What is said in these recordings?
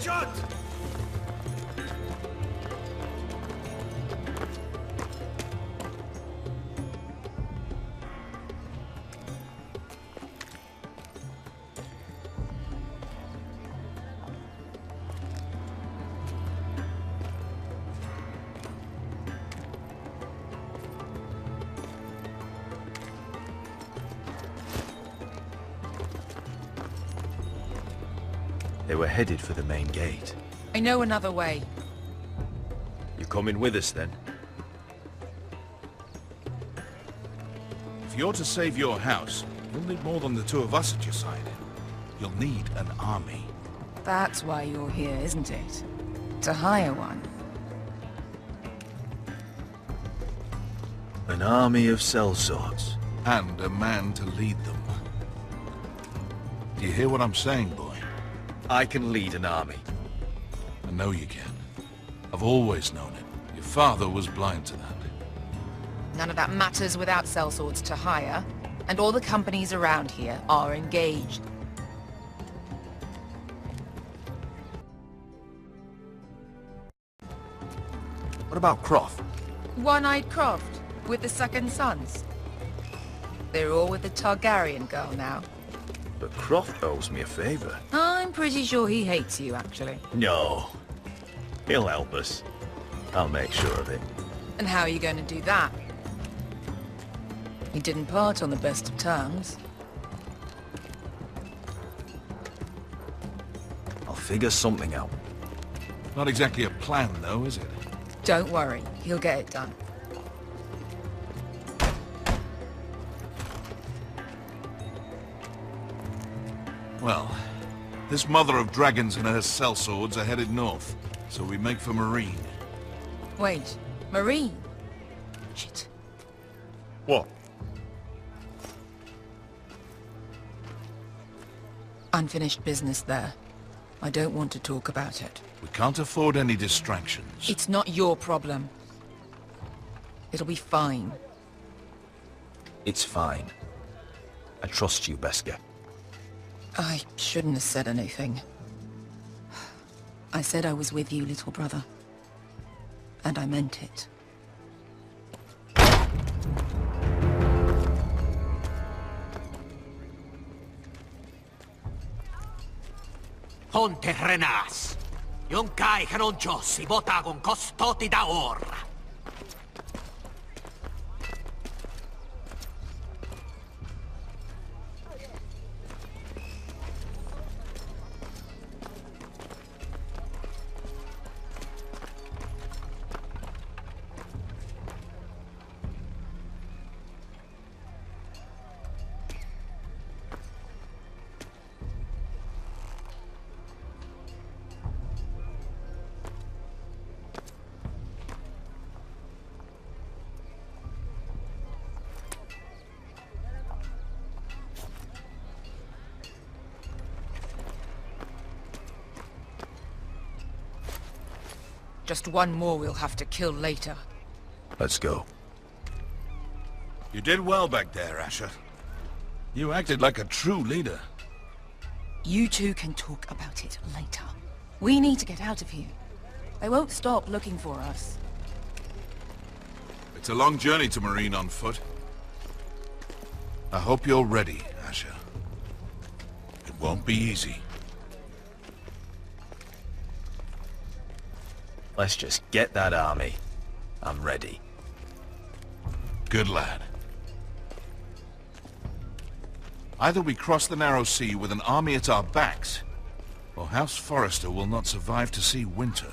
Richard! They were headed for the main gate. I know another way. You coming with us then? If you're to save your house, you'll need more than the two of us at your side. You'll need an army. That's why you're here, isn't it? To hire one. An army of sellswords. And a man to lead them. Do you hear what I'm saying, boy? I can lead an army. I know you can. I've always known it. Your father was blind to that. None of that matters without sellswords to hire, and all the companies around here are engaged. What about Croft? One-eyed Croft, with the second sons. They're all with the Targaryen girl now. But Croft owes me a favor. I'm pretty sure he hates you, actually. No. He'll help us. I'll make sure of it. And how are you going to do that? We didn't part on the best of terms. I'll figure something out. Not exactly a plan, though, is it? Don't worry, he'll get it done. Well, this mother of dragons and her sellswords are headed north, so we make for Marine. Wait, Marine? Shit. What? Unfinished business there. I don't want to talk about it. We can't afford any distractions. It's not your problem. It'll be fine. It's fine. I trust you, Beskar. I shouldn't have said anything. I said I was with you, little brother. And I meant it. Ponte Renas. Yon kai kanon Jossi botagon costoti da ora. Just one more we'll have to kill later. Let's go. You did well back there, Asher. You acted like a true leader. You two can talk about it later. We need to get out of here. They won't stop looking for us. It's a long journey to Marine on foot. I hope you're ready, Asher. It won't be easy. Let's just get that army. I'm ready. Good lad. Either we cross the narrow sea with an army at our backs, or House Forrester will not survive to see winter.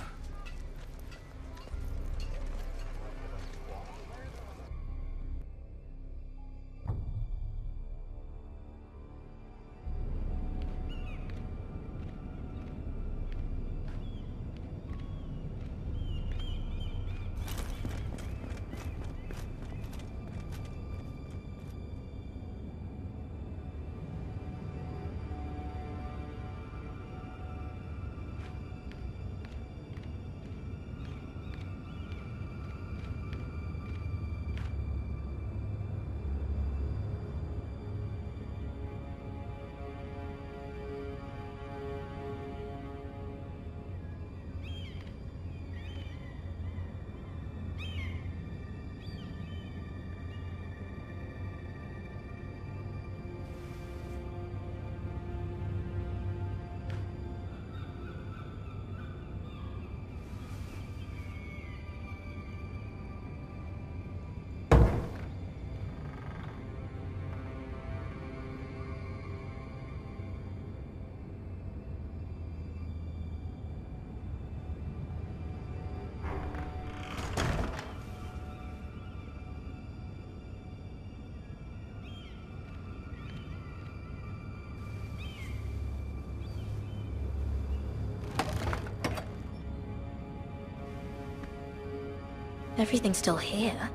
Everything's still here.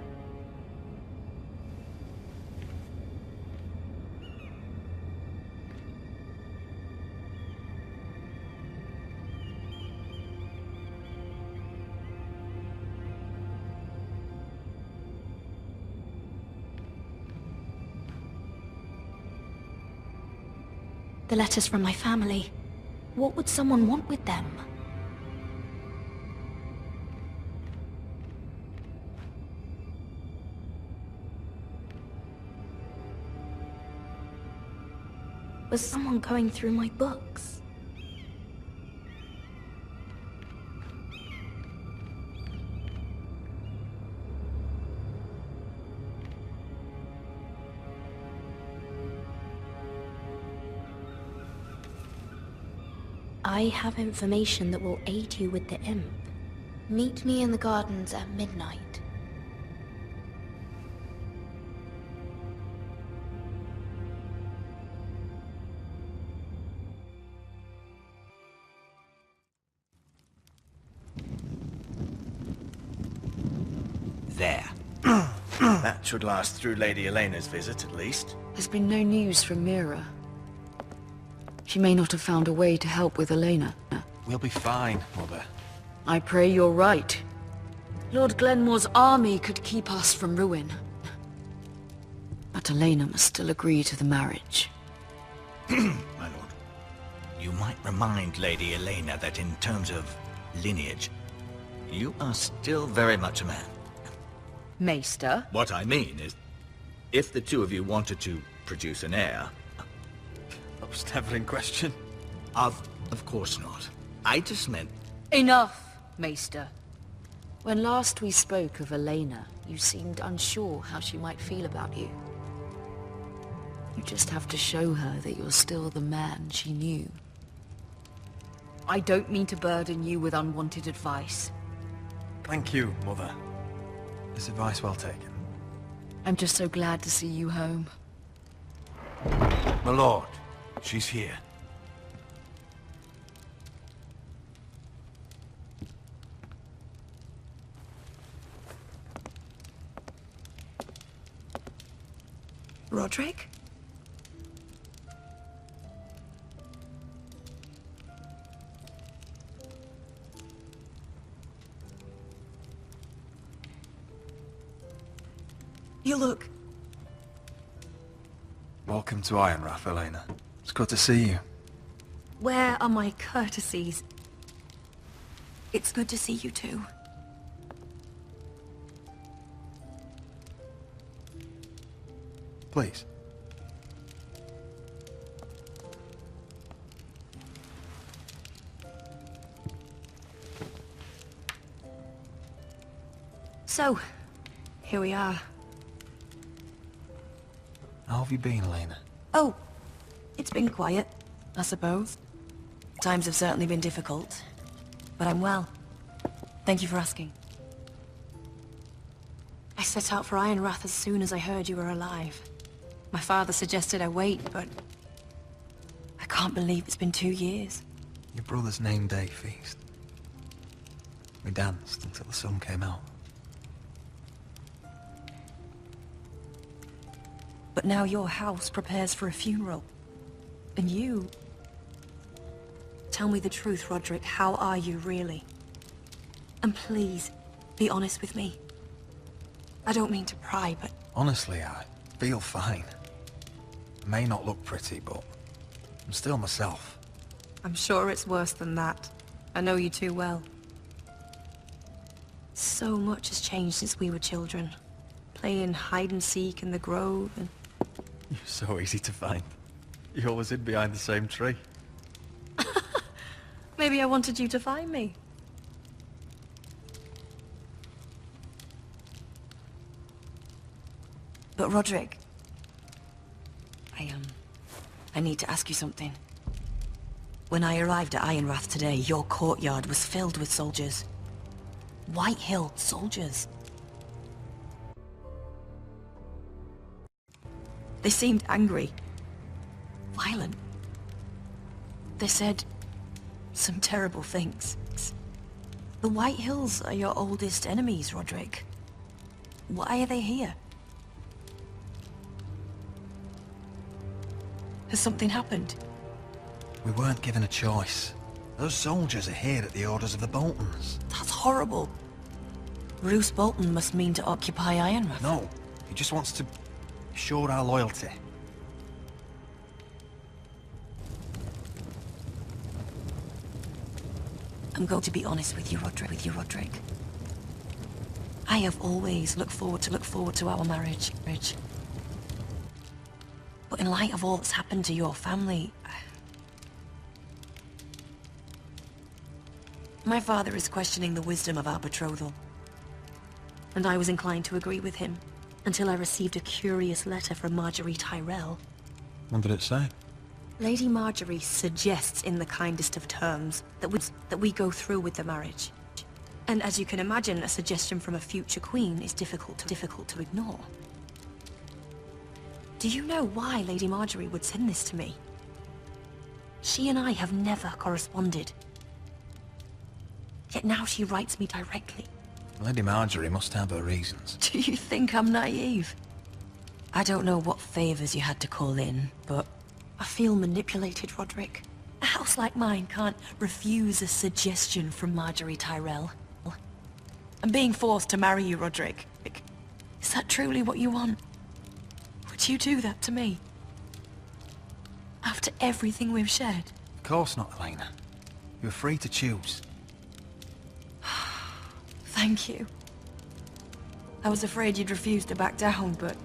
The letters from my family. What would someone want with them? Was someone going through my books? I have information that will aid you with the imp. Meet me in the gardens at midnight. There. That should last through Lady Elena's visit, at least. There's been no news from Mira. She may not have found a way to help with Elena. We'll be fine, Mother. I pray you're right. Lord Glenmore's army could keep us from ruin. But Elena must still agree to the marriage. My lord, you might remind Lady Elena that in terms of lineage, you are still very much a man. Maester? What I mean is, if the two of you wanted to produce an heir... That was never in question. Of course not. I just meant... Enough, Maester. When last we spoke of Elena, you seemed unsure how she might feel about you. You just have to show her that you're still the man she knew. I don't mean to burden you with unwanted advice. Thank you, Mother. This advice well taken. I'm just so glad to see you home. My lord, she's here. Roderick? You look... Welcome to Ironrath, Elena. It's good to see you. Where are my courtesies? It's good to see you too. Please. So, here we are. How have you been, Elena? Oh, it's been quiet, I suppose. Times have certainly been difficult, but I'm well. Thank you for asking. I set out for Ironrath as soon as I heard you were alive. My father suggested I wait, but... I can't believe it's been 2 years. Your brother's name day feast. We danced until the sun came out. But now your house prepares for a funeral. And you... Tell me the truth, Roderick. How are you, really? And please, be honest with me. I don't mean to pry, but... Honestly, I feel fine. I may not look pretty, but I'm still myself. I'm sure it's worse than that. I know you too well. So much has changed since we were children. Playing hide-and-seek in the grove and... You're so easy to find. You always hid behind the same tree. Maybe I wanted you to find me. But Roderick... I need to ask you something. When I arrived at Ironrath today, your courtyard was filled with soldiers. White Hill soldiers. They seemed angry. Violent. They said some terrible things. The White Hills are your oldest enemies, Roderick. Why are they here? Has something happened? We weren't given a choice. Those soldiers are here at the orders of the Boltons. That's horrible. Roose Bolton must mean to occupy Ironrath. No, he just wants to assure our loyalty. I'm going to be honest with you, Roderick. I have always looked forward to our marriage. But in light of all that's happened to your family... My father is questioning the wisdom of our betrothal. And I was inclined to agree with him, until I received a curious letter from Marjorie Tyrell. What did it say? Lady Marjorie suggests in the kindest of terms that we go through with the marriage. And as you can imagine, a suggestion from a future queen is difficult to ignore. Do you know why Lady Marjorie would send this to me? She and I have never corresponded. Yet now she writes me directly. Lady Marjorie must have her reasons. Do you think I'm naive? I don't know what favors you had to call in, but I feel manipulated, Roderick. A house like mine can't refuse a suggestion from Marjorie Tyrell. I'm being forced to marry you, Roderick. Is that truly what you want? Would you do that to me? After everything we've shared? Of course not, Elena. You're free to choose. Thank you. I was afraid you'd refuse to back down, but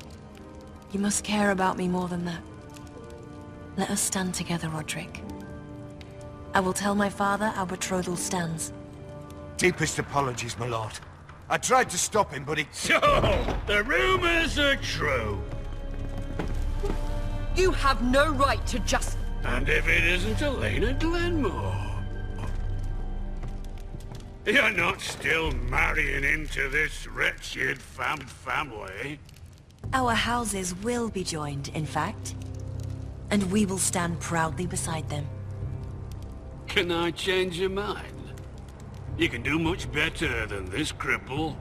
you must care about me more than that. Let us stand together, Roderick. I will tell my father our betrothal stands. Deepest apologies, my lord. I tried to stop him, but he... So, the rumors are true. You have no right to just... And if it isn't Elena Glenmore? You're not still marrying into this wretched family? Our houses will be joined, in fact. And we will stand proudly beside them. Can I change your mind? You can do much better than this cripple.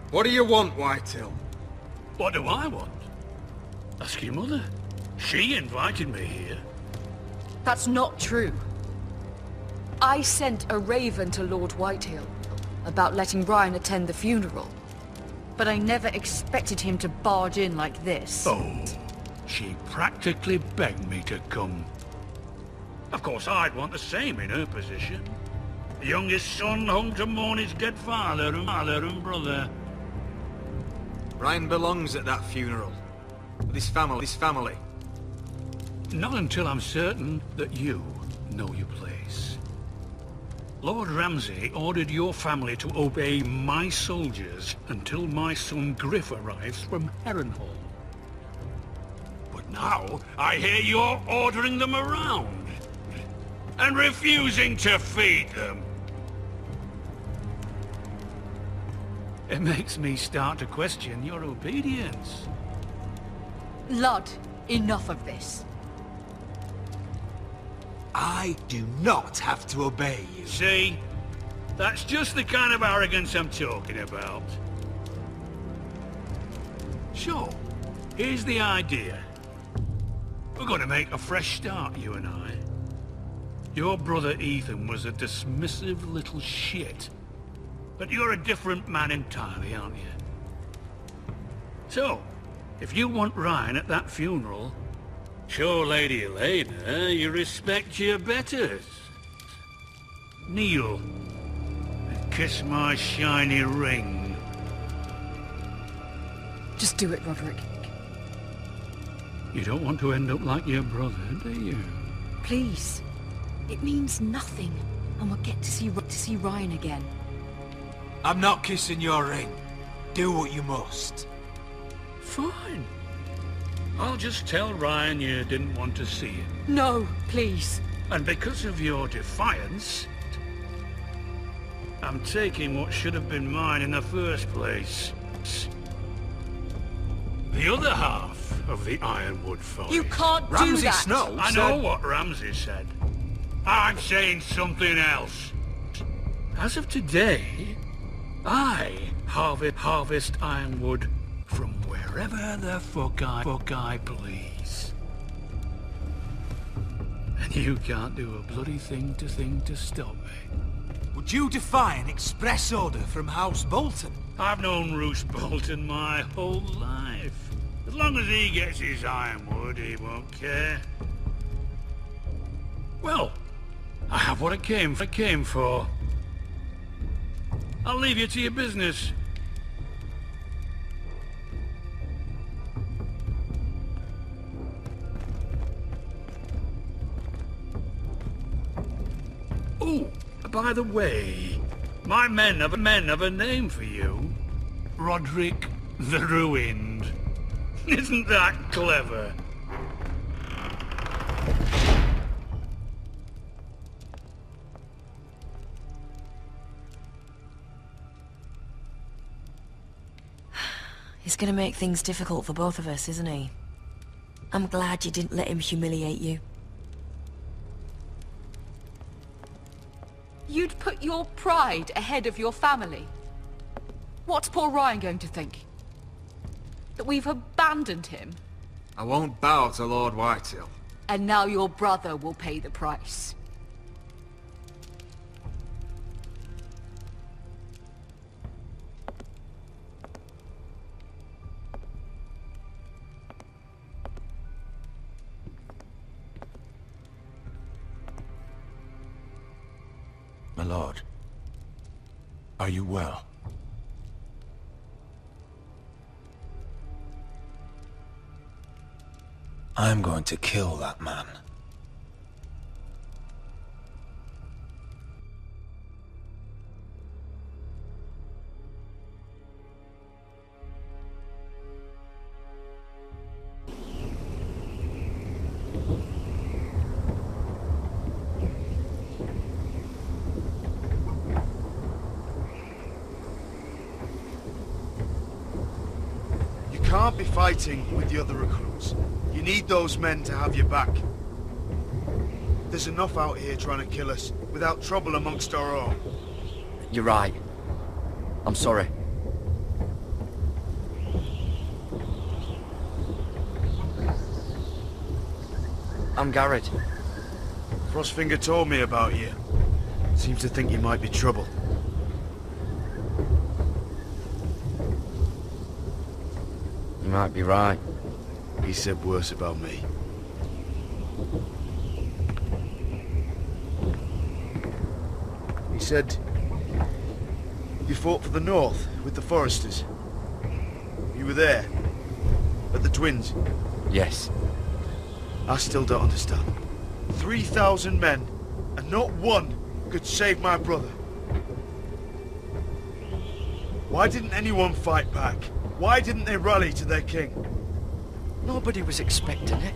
What do you want, Whitehill? What do I want? Ask your mother. She invited me here. That's not true. I sent a raven to Lord Whitehill about letting Ryan attend the funeral. But I never expected him to barge in like this. Oh, she practically begged me to come. Of course, I'd want the same in her position. The youngest son home to mourn his dead father and brother. Ryan belongs at that funeral. With his family. Not until I'm certain that you know your place. Lord Ramsay ordered your family to obey my soldiers until my son Griff arrives from Harrenhal. But now, I hear you're ordering them around. And refusing to feed them. It makes me start to question your obedience. Lud, enough of this. I do not have to obey you. See? That's just the kind of arrogance I'm talking about. So, here's the idea. We're going to make a fresh start, you and I. Your brother Ethan was a dismissive little shit. But you're a different man entirely, aren't you? So, if you want Ryan at that funeral, show Lady Elena you respect your betters. Kneel and kiss my shiny ring. Just do it, Roderick. You don't want to end up like your brother, do you? Please. It means nothing, and we'll get to see Ryan again. I'm not kissing your ring. Do what you must. Fine. I'll just tell Ryan you didn't want to see him. No, please. And because of your defiance, I'm taking what should have been mine in the first place. The other half of the Ironwood Forest. You can't do Ramsay that! Snow I said... know what Ramsay said. I'm saying something else. As of today, I harvest ironwood from wherever the fuck I please. And you can't do a bloody thing to stop me. Would you defy an express order from House Bolton? I've known Roose Bolton my whole life. As long as he gets his ironwood, he won't care. Well, I have what I came for. I'll leave you to your business. Oh, by the way, my men have a name for you. Roderick the Ruined. Isn't that clever? He's gonna make things difficult for both of us, isn't he? I'm glad you didn't let him humiliate you. You'd put your pride ahead of your family. What's poor Ryan going to think? That we've abandoned him? I won't bow to Lord Whitehill. And now your brother will pay the price. My lord, are you well? I'm going to kill that man. You can't be fighting with the other recruits. You need those men to have your back. There's enough out here trying to kill us, without trouble amongst our own. You're right. I'm sorry. I'm Garrett. Frostfinger told me about you. Seems to think you might be trouble. You might be right. He said worse about me. He said you fought for the North with the Foresters. You were there, at the Twins. Yes. I still don't understand. 3,000 men, and not one could save my brother. Why didn't anyone fight back? Why didn't they rally to their king? Nobody was expecting it.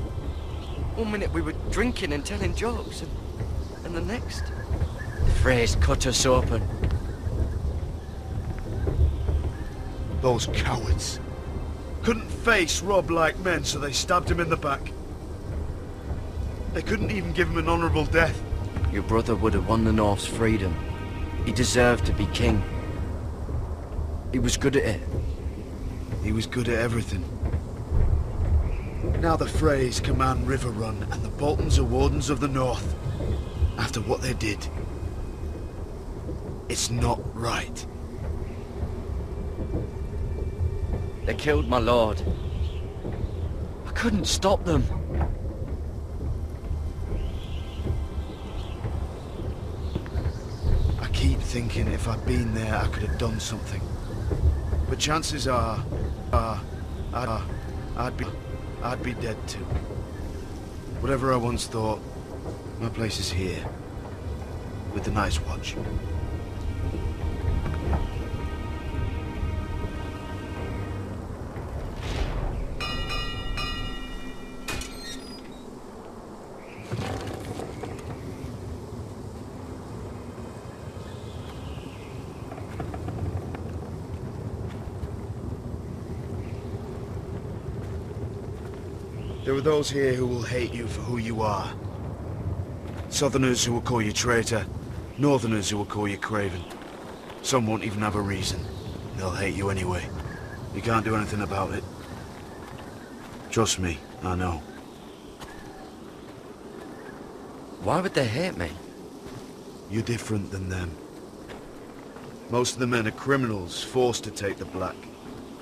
One minute we were drinking and telling jokes, and the next... The phrase cut us open. Those cowards. Couldn't face Rob like men, so they stabbed him in the back. They couldn't even give him an honorable death. Your brother would have won the North's freedom. He deserved to be king. He was good at it. He was good at everything. Now the Freys command River Run, and the Boltons are Wardens of the North. After what they did. It's not right. They killed my lord. I couldn't stop them. I keep thinking if I'd been there, I could have done something. But chances are, I'd be dead too. Whatever I once thought, my place is here, with the Night's Watch. There are those here who will hate you for who you are. Southerners who will call you traitor, Northerners who will call you craven. Some won't even have a reason. They'll hate you anyway. You can't do anything about it. Trust me, I know. Why would they hate me? You're different than them. Most of the men are criminals, forced to take the black.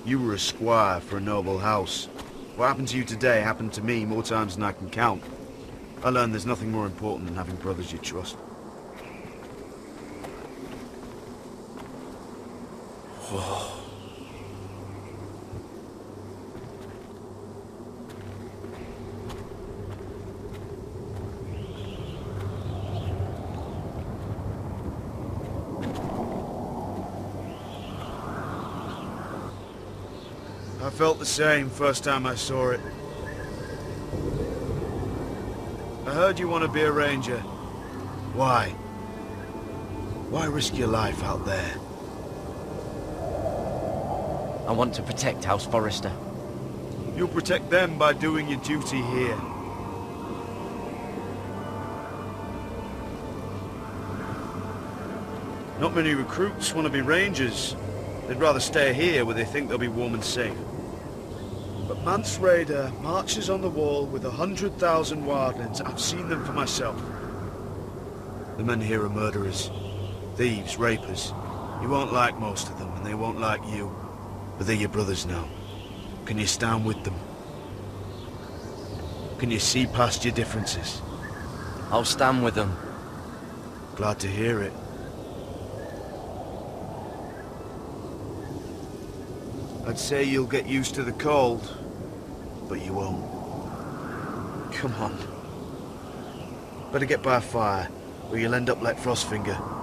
You were a squire for a noble house. What happened to you today happened to me more times than I can count. I learned there's nothing more important than having brothers you trust. Whoa. I felt the same first time I saw it. I heard you want to be a ranger. Why? Why risk your life out there? I want to protect House Forrester. You'll protect them by doing your duty here. Not many recruits want to be rangers. They'd rather stay here where they think they'll be warm and safe. But Mance Raider marches on the wall with 100,000 wildlings. I've seen them for myself. The men here are murderers, thieves, rapers. You won't like most of them, and they won't like you. But they're your brothers now. Can you stand with them? Can you see past your differences? I'll stand with them. Glad to hear it. I'd say you'll get used to the cold, but you won't. Come on. Better get by a fire, or you'll end up like Frostfinger.